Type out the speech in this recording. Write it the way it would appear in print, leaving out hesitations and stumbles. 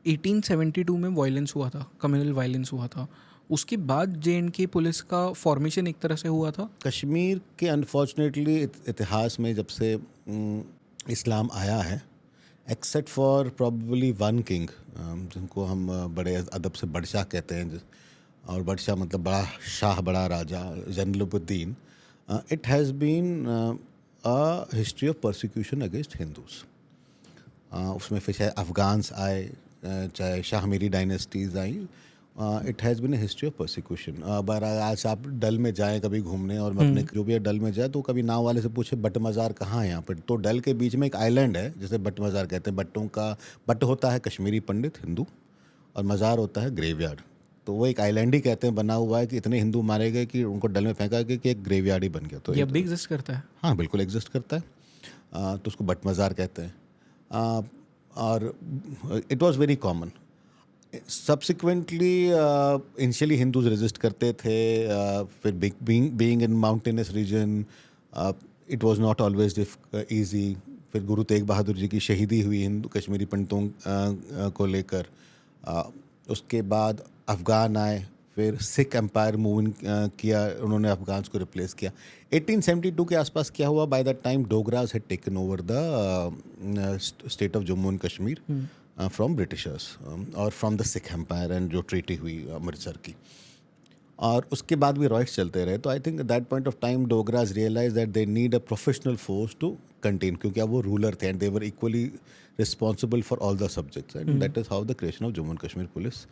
1872 में वायलेंस हुआ था, कम्युनल वायलेंस हुआ था। उसके बाद जे.एंड.के पुलिस का फॉर्मेशन एक तरह से हुआ था। कश्मीर के अनफॉर्चुनेटली इतिहास में जब से इस्लाम आया है, except for probably one king, जिनको हम बड़े अदब से बडशाह कहते हैं, और बडशाह मतलब बड़ा शाह, बड़ा राजा, Zainulabdin, it has been a history of persecution against Hindus. उसमें फिर चाहे अफ़गान्स आए, चाहे शाहमीरी डायनेस्टीज़ आई, it has been a history of persecution. आज आप डल में जाएं कभी घूमने, और मैं अपने जो भी डल में जाए तो कभी नाव वाले से पूछे बट मज़ार कहाँ है यहाँ पर, तो डल के बीच में एक आइलैंड है जिसे बट मज़ार कहते हैं। बट्टों का बट होता है कश्मीरी पंडित हिंदू, और मज़ार होता है ग्रेवयार्ड। तो वो एक आइलैंड ही कहते हैं बना हुआ है कि इतने हिंदू मारे गए कि उनको डल में फेंका गया कि एक ग्रेवयार्ड ही बन गया। तो ये अब भी एग्जिस्ट करता है। हाँ, बिल्कुल एग्जिस्ट करता है। तो उसको बट मज़ार कहते हैं। uh, और it was very common. Subsequently initially Hindus resist करते थे, फिर being in mountainous region it was not always easy. फिर गुरु तेग बहादुर जी की शहीदी हुई हिंदू कश्मीरी पंडितों को लेकर। उसके बाद अफ़गान आए, फिर सिख एम्पायर मूव इन किया, उन्होंने अफ़गान्स को रिप्लेस किया। 1872 के आसपास क्या हुआ, by that time Dogras had taken over the state of Jammu and Kashmir from Britishers और from the Sikh empire, and जो ट्रीटी हुई अमृतसर की, और उसके बाद भी रॉयट्स चलते रहे। तो I think that point of time Dogras realize that they need a professional force to contain, क्योंकि अब वो रूलर थे and they were equally responsible for all the subjects, and that is how the creation of Jammu and Kashmir police